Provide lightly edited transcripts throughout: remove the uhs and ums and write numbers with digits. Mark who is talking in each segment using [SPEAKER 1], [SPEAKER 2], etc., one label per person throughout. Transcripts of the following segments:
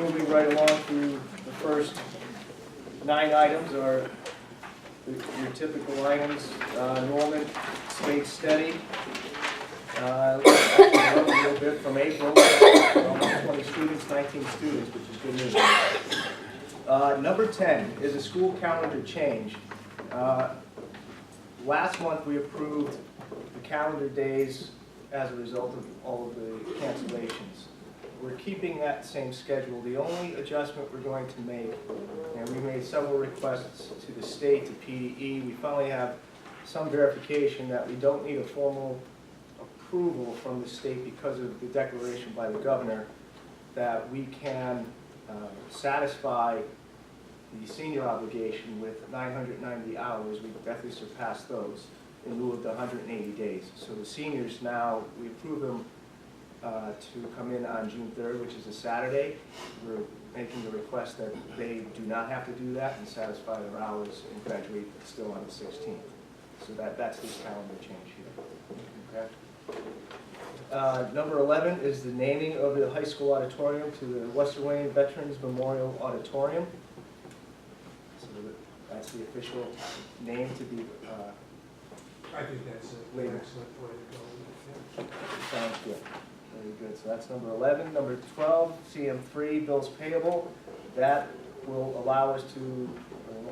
[SPEAKER 1] moving right along through the first 9 items are your typical items. Enrollment stayed steady. Up a little bit from April, almost 20 students, 19 students, which is good news. Number 10 is a school calendar change. Last month we approved the calendar days as a result of all of the cancellations. We're keeping that same schedule. The only adjustment we're going to make, and we made several requests to the state, to PDE, we finally have some verification that we don't need a formal approval from the state because of the declaration by the governor that we can satisfy the senior obligation with 990 hours. We definitely surpassed those in lieu of the 180 days. So the seniors now, we approve them to come in on June 3rd, which is a Saturday. We're making the request that they do not have to do that and satisfy their hours and graduate still on the 16th. So that's this calendar change here. Okay. Number 11 is the naming of the high school auditorium to the Western Wayne Veterans Memorial Auditorium. So that's the official name to be.
[SPEAKER 2] I think that's an excellent way to go.
[SPEAKER 1] Sounds good. Very good. So that's number 11. Number 12, CM3, bills payable. That will allow us to,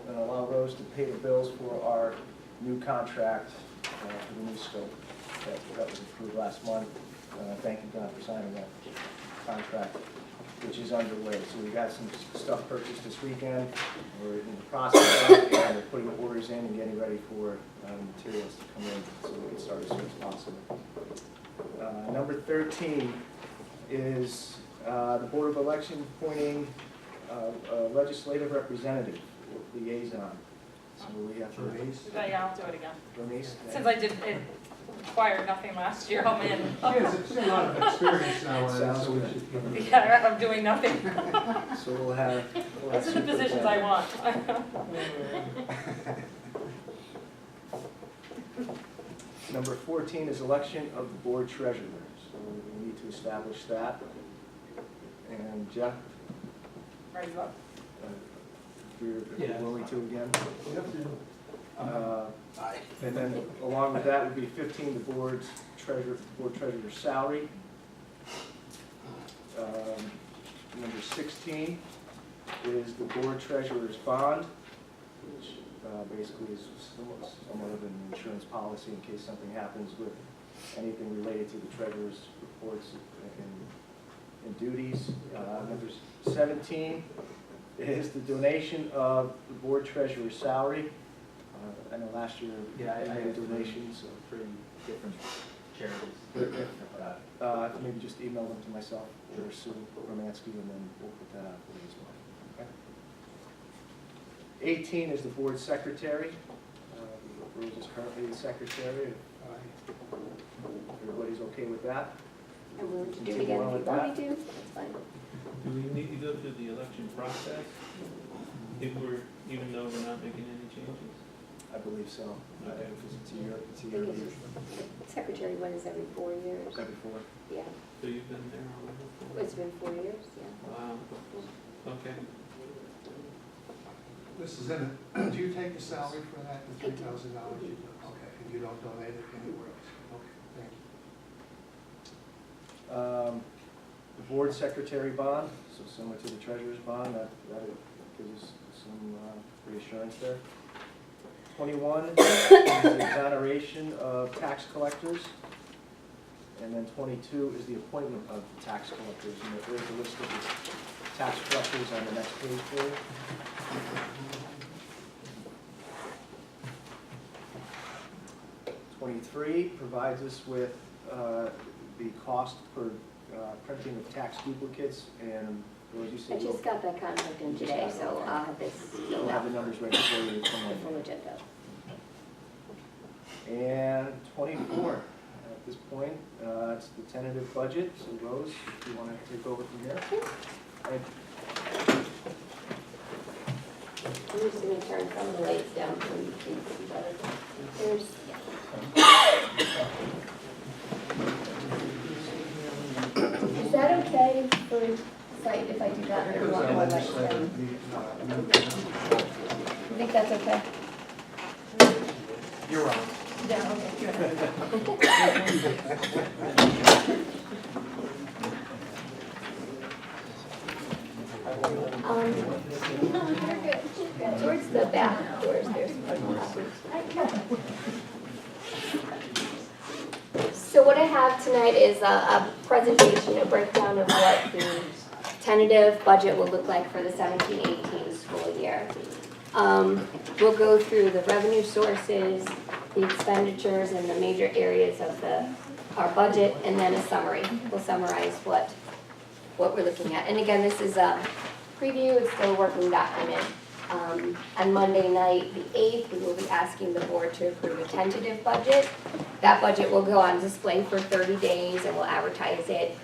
[SPEAKER 1] allow Rose to pay the bills for our new contract for the new scope that was approved last month. Thank you, Don, for signing that contract, which is underway. So we got some stuff purchased this weekend. We're in the process of it, and we're putting orders in and getting ready for materials to come in so we can start as soon as possible. Number 13 is the Board of Election appointing a legislative representative, liaison. So we have Bernice.
[SPEAKER 3] Yeah, I'll do it again.
[SPEAKER 1] Bernice?
[SPEAKER 3] Since I did it required nothing last year, I'm in.
[SPEAKER 2] Yes, it's a lot of experience now.
[SPEAKER 1] Sounds
[SPEAKER 2] so we
[SPEAKER 1] good.
[SPEAKER 2] should give it-
[SPEAKER 3] Yeah, I'm doing nothing.
[SPEAKER 1] So we'll have.
[SPEAKER 3] Those are the positions I want.
[SPEAKER 1] Number 14 is election of the board treasurer. So we need to establish that. And Jeff,
[SPEAKER 3] Ready to vote.
[SPEAKER 1] if you're willing to again.
[SPEAKER 2] Yep.
[SPEAKER 1] And then along with that would be 15, the board treasurer's salary. Number 16 is the board treasurer's bond, which basically is somewhat of an insurance policy in case something happens with anything related to the treasurer's reports and duties. Number 17 is the donation of the board treasurer's salary. I know last year we made donations.
[SPEAKER 4] Three different charities.
[SPEAKER 1] Maybe just email them to myself or Sue Romansky, and then we'll put that out for you as well. Okay? 18 is the board secretary. Rose is currently the secretary. Everybody's okay with that?
[SPEAKER 5] I'm willing to do it again if you want me to. That's fine.
[SPEAKER 4] Do we need to go through the election process even though we're not making any changes?
[SPEAKER 1] I believe so.
[SPEAKER 4] Okay.
[SPEAKER 1] Because it's a year.
[SPEAKER 5] I think it's secretary one is every 4 years.
[SPEAKER 1] Was that before?
[SPEAKER 5] Yeah,
[SPEAKER 4] So you've been there already?
[SPEAKER 5] it's been 4 years, yeah.
[SPEAKER 4] Wow, okay.
[SPEAKER 2] This is in it. Do you take the salary for that, the
[SPEAKER 5] I do.
[SPEAKER 2] $3,000? You do. Okay, and you don't donate it anywhere else? Okay, thank you.
[SPEAKER 1] The board secretary bond, so similar to the treasurer's bond, that gives us some reassurance there. 21 is the exoneration of tax collectors. And then 22 is the appointment of tax collectors. And there's a list of the tax collectors on the next page for you. '23 provides us with the cost for printing of tax duplicates, and as you
[SPEAKER 5] I
[SPEAKER 1] said,
[SPEAKER 5] just got that contract in today, so I'll have this
[SPEAKER 1] we'll
[SPEAKER 5] filled
[SPEAKER 1] have
[SPEAKER 5] out,
[SPEAKER 1] the numbers ready for you to
[SPEAKER 5] the
[SPEAKER 1] come in.
[SPEAKER 5] full agenda.
[SPEAKER 1] And 24, at this point, it's the tentative budget. So Rose, if you want to take over from here. Thank you.
[SPEAKER 5] I'm just going to turn some of the lights down so you can see better. There's, is that okay for site if I do
[SPEAKER 1] I
[SPEAKER 5] that?
[SPEAKER 1] think
[SPEAKER 5] or
[SPEAKER 1] it
[SPEAKER 5] you
[SPEAKER 1] was
[SPEAKER 5] want
[SPEAKER 1] a
[SPEAKER 5] more lights
[SPEAKER 1] legislative
[SPEAKER 5] down?
[SPEAKER 1] meeting.
[SPEAKER 5] You think that's okay?
[SPEAKER 1] You're wrong.
[SPEAKER 5] Yeah, okay. No, you're good. Towards the back doors, there's one. So what I have tonight is a presentation, a breakdown of what the tentative budget will look like for the 17-18 school year. We'll go through the revenue sources, the expenditures, and the major areas of our budget, and then a summary. We'll summarize what we're looking at. And again, this is a preview, it's still a working document. On Monday night, the 8th, we will be asking the board to approve a tentative budget. That budget will go on display for 30 days and we'll advertise it.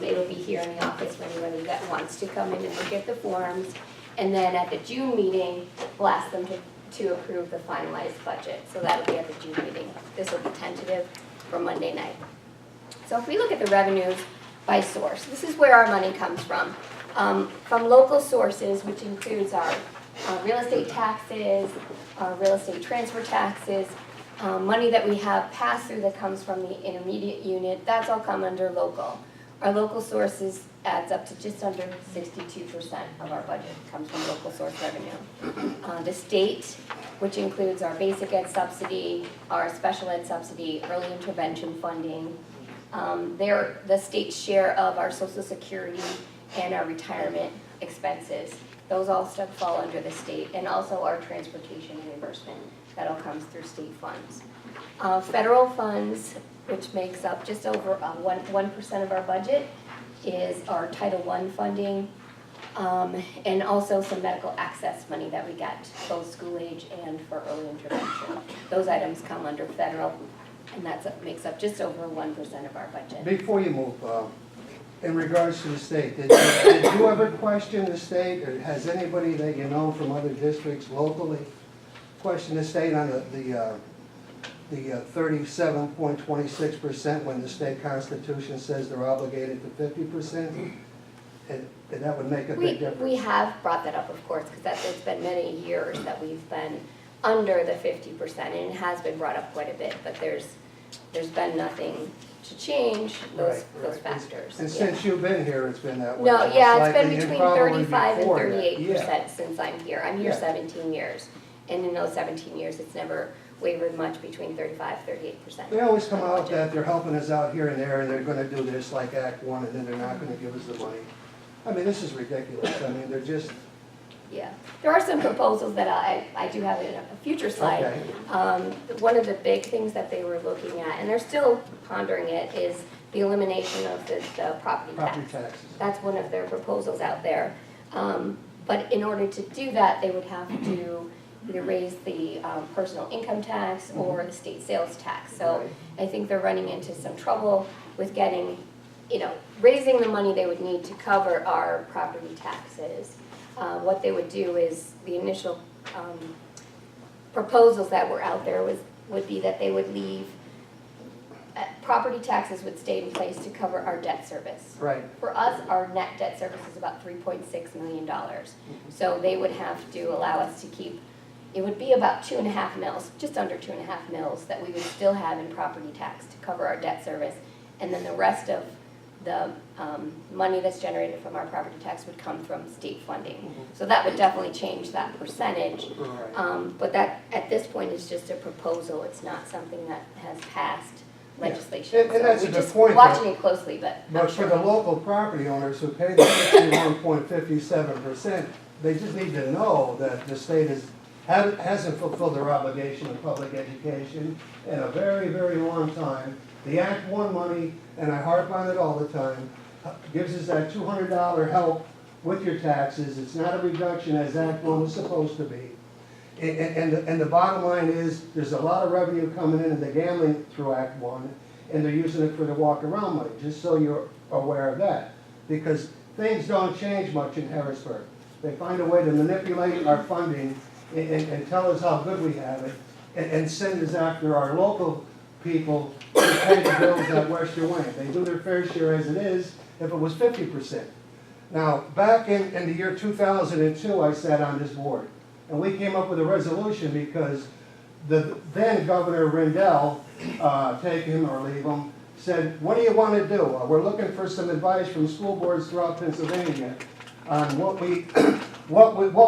[SPEAKER 5] It'll be here in the office for anybody that wants to come in and look at the forms. And then at the June meeting, we'll ask them to approve the finalized budget. So that'll be at the June meeting. This will be tentative for Monday night. So if we look at the revenues by source, this is where our money comes from. From local sources, which includes our real estate taxes, real estate transfer taxes, money that we have passed through that comes from the intermediate unit, that's all come under local. Our local sources adds up to just under 62% of our budget comes from local source revenue. The state, which includes our basic ed subsidy, our special ed subsidy, early intervention funding, the state's share of our Social Security and our retirement expenses. Those all stuff fall under the state, and also our transportation reimbursement. That all comes through state funds. Federal funds, which makes up just over 1% of our budget, is our Title I funding, and also some medical access money that we get, both school age and for early intervention. Those items come under federal, and that makes up just over 1% of our budget.
[SPEAKER 6] Before you move, in regards to the state, did you ever question the state, or has anybody that you know from other districts locally questioned the state on the 37.26% when the state constitution says they're obligated to 50%? And that would make a big difference.
[SPEAKER 5] We have brought that up, of course, because it's been many years that we've been under the 50%, and it has been brought up quite a bit, but there's been nothing to change those factors.
[SPEAKER 6] And
[SPEAKER 5] yeah.
[SPEAKER 6] since you've been here, it's been that way.
[SPEAKER 5] No, yeah,
[SPEAKER 6] Most
[SPEAKER 5] it's been
[SPEAKER 6] likely, and
[SPEAKER 5] between
[SPEAKER 6] probably
[SPEAKER 5] 35 and
[SPEAKER 6] before that.
[SPEAKER 5] 38% since I'm here. I'm here
[SPEAKER 6] Yeah.
[SPEAKER 5] 17 years, and in those 17 years, it's never wavered much between 35, 38%.
[SPEAKER 6] They always come out that they're helping us out here and there, and they're gonna do this like Act One, and then they're not gonna give us the money. I mean, this is ridiculous. I mean, they're just,
[SPEAKER 5] Yeah, there are some proposals that I do have in a future slide.
[SPEAKER 6] okay.
[SPEAKER 5] One of the big things that they were looking at, and they're still pondering it, is the elimination of the property tax.
[SPEAKER 6] Property taxes.
[SPEAKER 5] That's one of their proposals out there. But in order to do that, they would have to either raise the personal income tax or the state sales tax. So
[SPEAKER 6] Right.
[SPEAKER 5] I think they're running into some trouble with getting, raising the money they would need to cover our property taxes. What they would do is, the initial proposals that were out there would be that they would leave, property taxes would stay in place to cover our debt service.
[SPEAKER 6] Right.
[SPEAKER 5] For us, our net debt service is about $3.6 million. So they would have to allow us to keep, it would be about 2.5 mils, just under 2.5 mils that we would still have in property tax to cover our debt service. And then the rest of the money that's generated from our property tax would come from state funding. So that would definitely change that percentage.
[SPEAKER 6] Right.
[SPEAKER 5] But that, at this point, is just a proposal. It's not something that has passed legislation.
[SPEAKER 6] And that's
[SPEAKER 5] So
[SPEAKER 6] a
[SPEAKER 5] we're
[SPEAKER 6] good
[SPEAKER 5] just
[SPEAKER 6] point,
[SPEAKER 5] watching it closely, but I'm
[SPEAKER 6] But for
[SPEAKER 5] sure.
[SPEAKER 6] the local property owners who pay the 61.57%, they just need to know that the state hasn't fulfilled their obligation of public education in a very, very long time. The Act One money, and I harp on it all the time, gives us that $200 help with your taxes. It's not a reduction as Act One was supposed to be. And the bottom line is, there's a lot of revenue coming in the gambling through Act One, and they're using it for the walk-around money, just so you're aware of that. Because things don't change much in Harrisburg. They find a way to manipulate our funding and tell us how good we have it, and send us after our local people who pay the bills at Western Wayne. They do their fair share as it is, if it was 50%. Now, back in the year 2002, I sat on this board, and we came up with a resolution because the then Governor Rendell, take him or leave him, said, what do you want to do? We're looking for some advice from school boards throughout Pennsylvania on what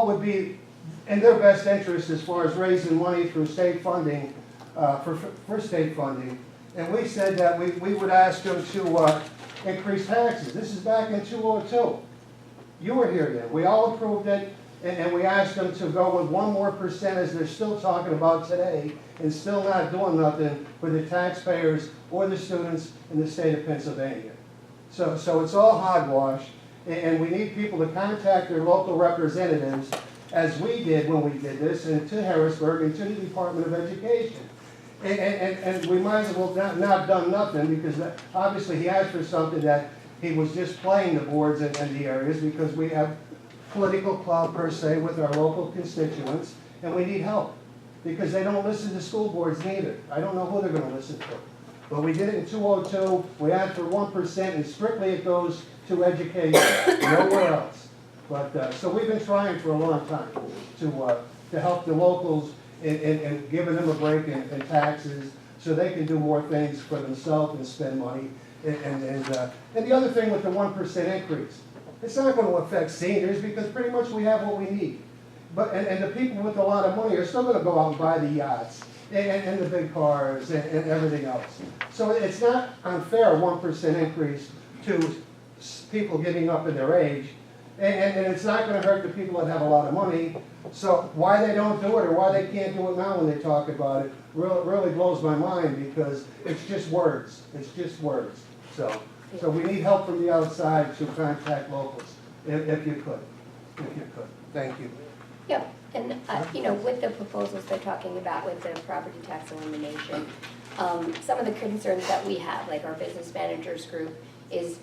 [SPEAKER 6] would be in their best interest as far as raising money through state funding, for state funding. And we said that we would ask them to increase taxes. This is back in 2002. You were here then. We all approved it, and we asked them to go with 1% more as they're still talking about today, and still not doing nothing for the taxpayers or the students in the state of Pennsylvania. So it's all hogwash, and we need people to contact their local representatives, as we did when we did this, and to Harrisburg and to the Department of Education. And we might as well not done nothing, because obviously he asked for something that he was just playing the boards in the areas, because we have political clout per se with our local constituents, and we need help, because they don't listen to school boards neither. I don't know who they're going to listen to. But we did it in 2002, we asked for 1%, and strictly it goes to education, nowhere else. But, so we've been trying for a long time to help the locals and giving them a break in taxes, so they can do more things for themselves and spend money. And the other thing with the 1% increase, it's not going to affect seniors, because pretty much we have what we need. But and the people with a lot of money are still going to go out and buy the yachts and the big cars and everything else. So it's not unfair, a 1% increase to people getting up in their age, and it's not going to hurt the people that have a lot of money. So why they don't do it, or why they can't do it now when they talk about it, really blows my mind, because it's just words. It's just words. So we need help from the outside to contact locals, if you could. If you could. Thank you.
[SPEAKER 5] Yep, and, you know, with the proposals they're talking about with the property tax elimination, some of the concerns that we have, like our business managers group, is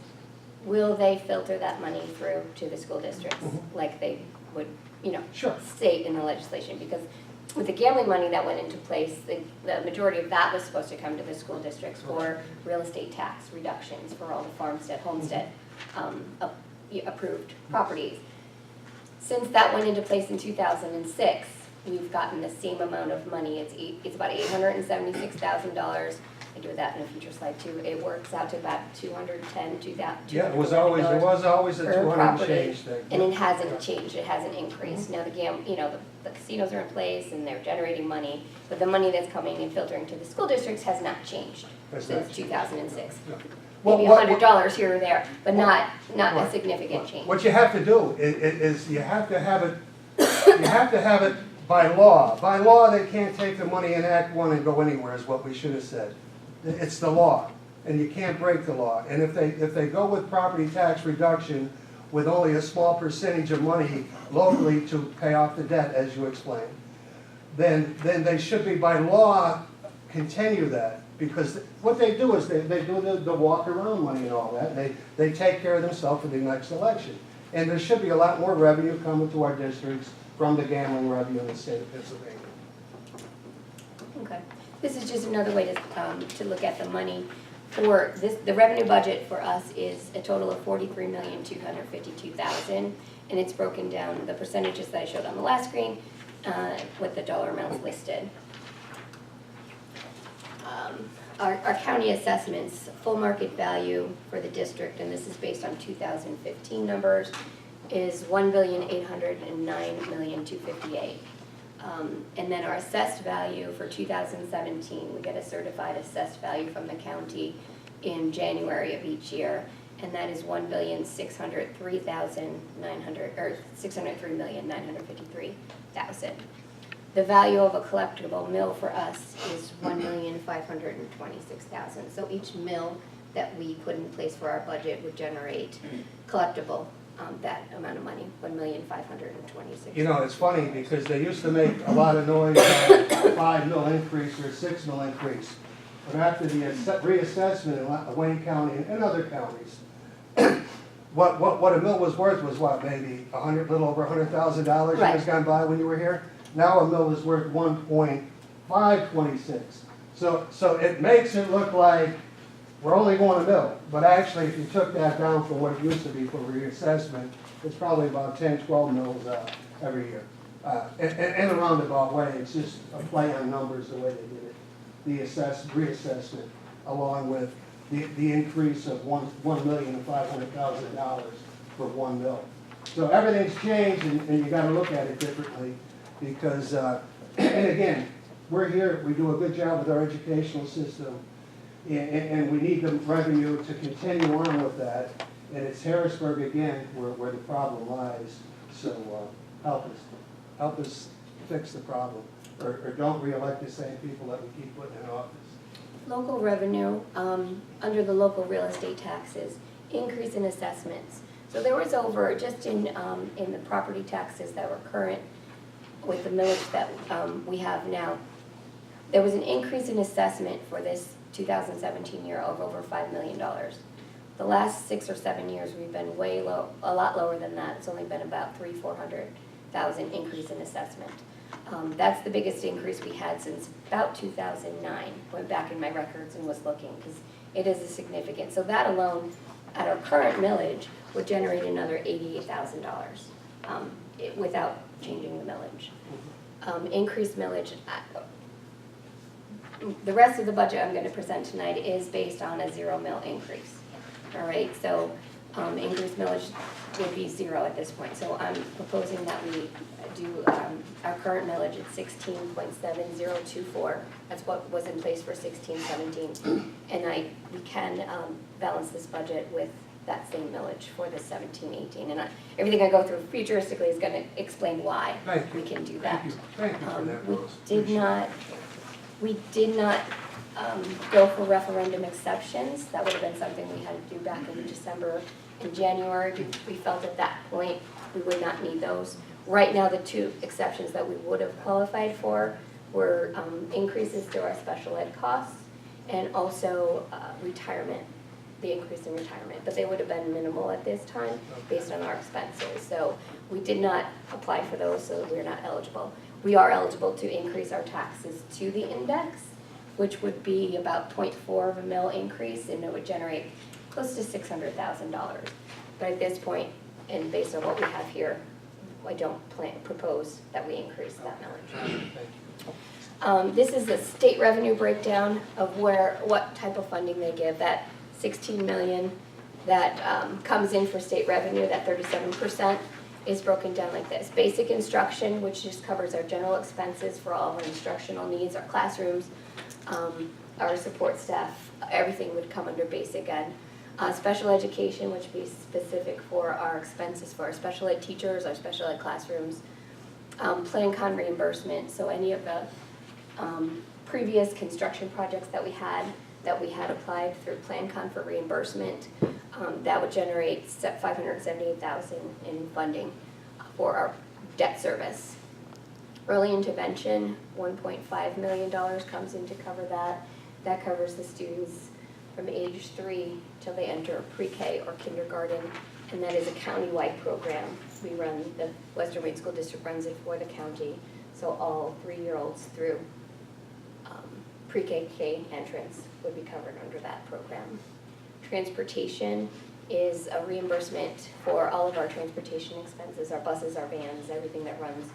[SPEAKER 5] will they filter that money through to the school districts, like they would, you know,
[SPEAKER 6] Sure.
[SPEAKER 5] state in the legislation? Because with the gambling money that went into place, the majority of that was supposed to come to the school districts for real estate tax reductions for all the farmstead, homestead approved properties. Since that went into place in 2006, we've gotten the same amount of money. It's about $876,000. I do that in a future slide too. It works out to about 210, 2,000.
[SPEAKER 6] Yeah, it was always a
[SPEAKER 5] per
[SPEAKER 6] 200
[SPEAKER 5] property,
[SPEAKER 6] change thing.
[SPEAKER 5] and it hasn't changed. It hasn't increased. Now the the casinos are in place and they're generating money, but the money that's coming and filtering to the school districts has not changed since 2006. Maybe $100 here or there, but not a significant change.
[SPEAKER 6] What you have to do is you have to have it. You have to have it by law. By law, they can't take the money in Act 1 and go anywhere, is what we should have said. It's the law, and you can't break the law. And if they go with property tax reduction with only a small percentage of money locally to pay off the debt, as you explained, then they should be by law continue that. Because what they do is they do the walk around money and all that, and they take care of themselves for the next election. And there should be a lot more revenue coming to our districts from the gambling revenue in the state of Pennsylvania.
[SPEAKER 5] Okay. This is just another way to look at the money. For this, the revenue budget for us is a total of $43,252,000, and it's broken down, the percentages that I showed on the last screen, with the dollar amounts listed. Our county assessments, full market value for the district, and this is based on 2015 numbers, is $1,809,258,000. And then our assessed value for 2017, we get a certified assessed value from the county in January of each year, and that is $603,953,000. The value of a collectible mill for us is $1,526,000. So each mill that we put in place for our budget would generate collectible that amount of money, $1,526,000.
[SPEAKER 6] You know, it's funny because they used to make a lot of noise about a 5 mil increase or a 6 mil increase. But after the reassessment in Wayne County and other counties, what a mill was worth was what, maybe little over $100,000
[SPEAKER 5] Right.
[SPEAKER 6] years gone by when you were here? Now a mill is worth 1.526. So it makes it look like we're only going a mill, but actually, if you took that down from what it used to be for reassessment, it's probably about 10, 12 mills every year. In a roundabout way, it's just a play on numbers the way they did it. The reassessment, along with the increase of $1,500,000 for one mill. So everything's changed, and you gotta look at it differently, because, and again, we're here, we do a good job with our educational system, and we need the revenue to continue on with that, and it's Harrisburg again where the problem lies, so help us fix the problem, or don't re-elect the same people that we keep putting in office.
[SPEAKER 5] Local revenue, under the local real estate taxes, increase in assessments. So there was over, just in the property taxes that were current with the millage that we have now, there was an increase in assessment for this 2017 year of over $5 million. The last 6 or 7 years, we've been way low, a lot lower than that. It's only been about $300,000-400,000 increase in assessment. That's the biggest increase we had since about 2009. Went back in my records and was looking, because it is a significant. So that alone, at our current millage, would generate another $88,000 without changing the millage. Increased millage. The rest of the budget I'm going to present tonight is based on a 0 mill increase. All right, so increased millage would be 0 at this point. So I'm proposing that we do our current millage at 16.7024. That's what was in place for 16-17, and we can balance this budget with that same millage for the 17-18. And everything I go through futuristically is going to explain why we can do that.
[SPEAKER 6] Thank you for that, Rose.
[SPEAKER 5] We did not go for referendum exceptions. That would have been something we had to do back in December and January. We felt at that point we would not need those. Right now, the 2 exceptions that we would have qualified for were increases to our special ed costs and also retirement, the increase in retirement. But they would have been minimal at this time based on our expenses. So we did not apply for those, so we're not eligible. We are eligible to increase our taxes to the index, which would be about 0.4 of a mill increase, and it would generate close to $600,000. But at this point, and based on what we have here, I don't propose that we increase that millage. This is a state revenue breakdown of what type of funding they give. That $16 million that comes in for state revenue, that 37%, is broken down like this. Basic instruction, which just covers our general expenses for all of our instructional needs, our classrooms, our support staff, everything would come under basic ed. Special education, which would be specific for our expenses for our special ed teachers, our special ed classrooms. Plan-con reimbursement, so any of the previous construction projects that we had applied through Plan-con for reimbursement, that would generate $578,000 in funding for our debt service. Early intervention, $1.5 million comes in to cover that. That covers the students from age 3 till they enter pre-K or kindergarten, and that is a county-wide program. We run, the Western Wayne School District runs it for the county, so all 3-year-olds through pre-K entrance would be covered under that program. Transportation is a reimbursement for all of our transportation expenses, our buses, our vans, everything that runs,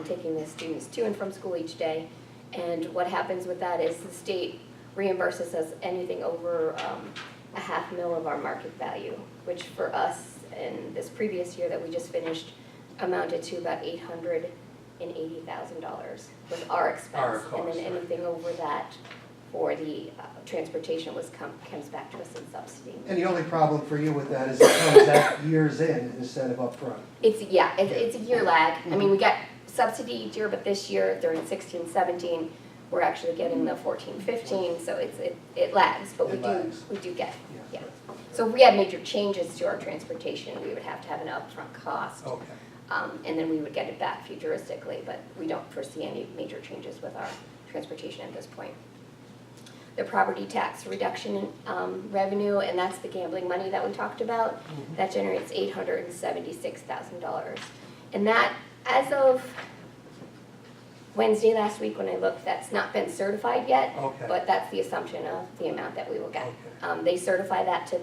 [SPEAKER 5] taking the students to and from school each day. And what happens with that is the state reimburses us anything over a $500,000 of our market value, which for us in this previous year that we just finished amounted to about $880,000 with our expense. And then anything over that for the transportation comes back to us in subsidy.
[SPEAKER 6] And the only problem for you with that is it comes out years in instead of upfront.
[SPEAKER 5] It's a year lag. I mean, we got subsidy each year, but this year during 16-17, we're actually getting the 14-15, so it lags, but we do get, yeah. So if we had major changes to our transportation, we would have to have an upfront cost.
[SPEAKER 6] Okay.
[SPEAKER 5] And then we would get it back futuristically, but we don't foresee any major changes with our transportation at this point. The property tax reduction in revenue, and that's the gambling money that we talked about, that generates $876,000. And that, as of Wednesday last week when I looked, that's not been certified yet,
[SPEAKER 6] Okay.
[SPEAKER 5] but that's the assumption of the amount that we will get.
[SPEAKER 6] Okay.
[SPEAKER 5] They certify that to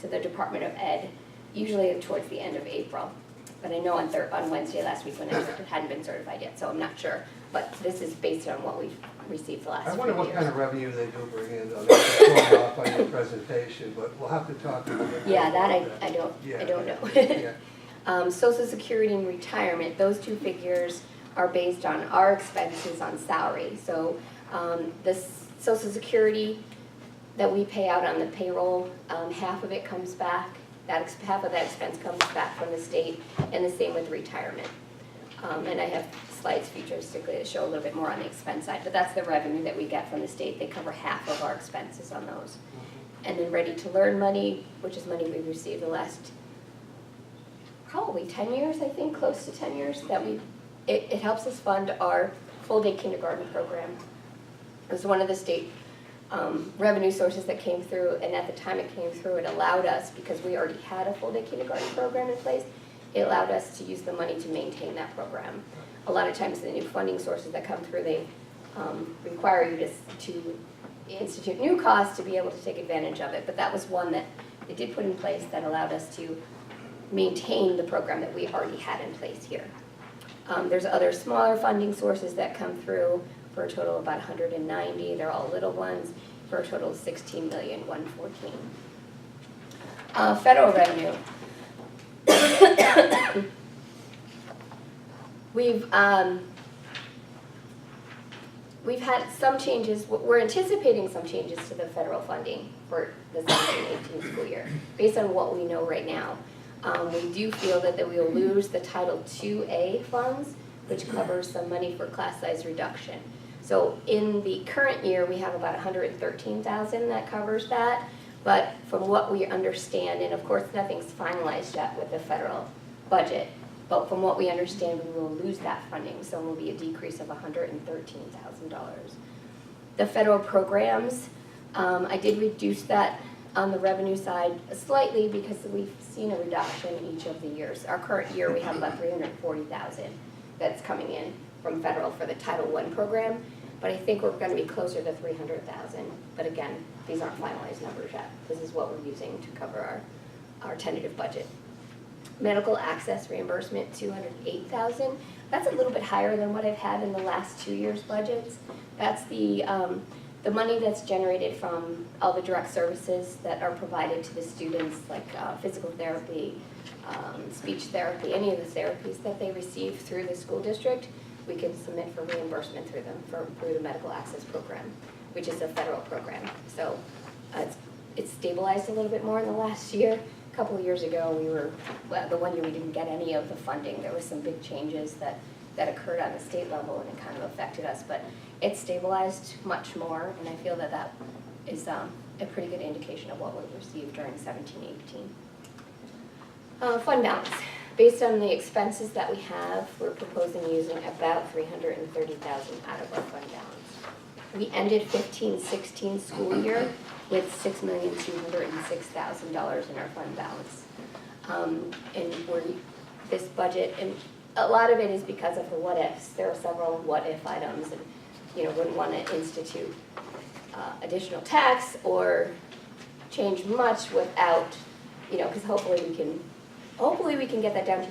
[SPEAKER 5] the Department of Ed, usually towards the end of April. But I know on Wednesday last week when I looked, it hadn't been certified yet, so I'm not sure. But this is based on what we've received the last
[SPEAKER 6] I
[SPEAKER 5] few
[SPEAKER 6] wonder
[SPEAKER 5] years.
[SPEAKER 6] what kind of revenue they do bring in, though. That's thrown off on your presentation, but we'll have to talk a little bit more
[SPEAKER 5] Yeah, that
[SPEAKER 6] about
[SPEAKER 5] I don't know.
[SPEAKER 6] Yeah.
[SPEAKER 5] Social Security and retirement, those two figures are based on our expenses on salary. So the Social Security that we pay out on the payroll, half of it comes back, half of that expense comes back from the state, and the same with retirement. And I have slides futuristically that show a little bit more on the expense side, but that's the revenue that we get from the state. They cover half of our expenses on those. And then Ready to Learn money, which is money we've received the last probably 10 years, I think, close to 10 years, that it helps us fund our full-day kindergarten program. It was one of the state revenue sources that came through, and at the time it came through, it allowed us, because we already had a full-day kindergarten program in place, it allowed us to use the money to maintain that program. A lot of times the new funding sources that come through, they require you to institute new costs to be able to take advantage of it, but that was one that they did put in place that allowed us to maintain the program that we already had in place here. There's other smaller funding sources that come through for a total of about 190. They're all little ones for a total of $16,114,000. Federal revenue. We've had some changes. We're anticipating some changes to the federal funding for the 17-18 school year based on what we know right now. We do feel that we will lose the Title IIA funds, which covers some money for class size reduction. So in the current year, we have about $113,000 that covers that. But from what we understand, and of course nothing's finalized yet with the federal budget, but from what we understand, we will lose that funding. So it will be a decrease of $113,000. The federal programs, I did reduce that on the revenue side slightly because we've seen a reduction each of the years. Our current year, we have about $340,000 that's coming in from federal for the Title I program, but I think we're going to be closer to $300,000. But again, these aren't finalized numbers yet. This is what we're using to cover our tentative budget. Medical access reimbursement, $208,000. That's a little bit higher than what I've had in the last 2 years' budgets. That's the money that's generated from all the direct services that are provided to the students, like physical therapy, speech therapy, any of the therapies that they receive through the school district, we can submit for reimbursement through them, through the medical access program, which is a federal program. So it's stabilized a little bit more in the last year. A couple of years ago, the one year we didn't get any of the funding. There was some big changes that occurred on the state level, and it kind of affected us, but it's stabilized much more, and I feel that that is a pretty good indication of what we received during 17-18. Fund balance. Based on the expenses that we have, we're proposing using about $330,000 out of our fund balance. We ended 15-16 school year with $6,206,000 in our fund balance. And this budget, and a lot of it is because of the what ifs. There are several what if items, and wouldn't want to institute additional tax or change much without, because hopefully we can get that down to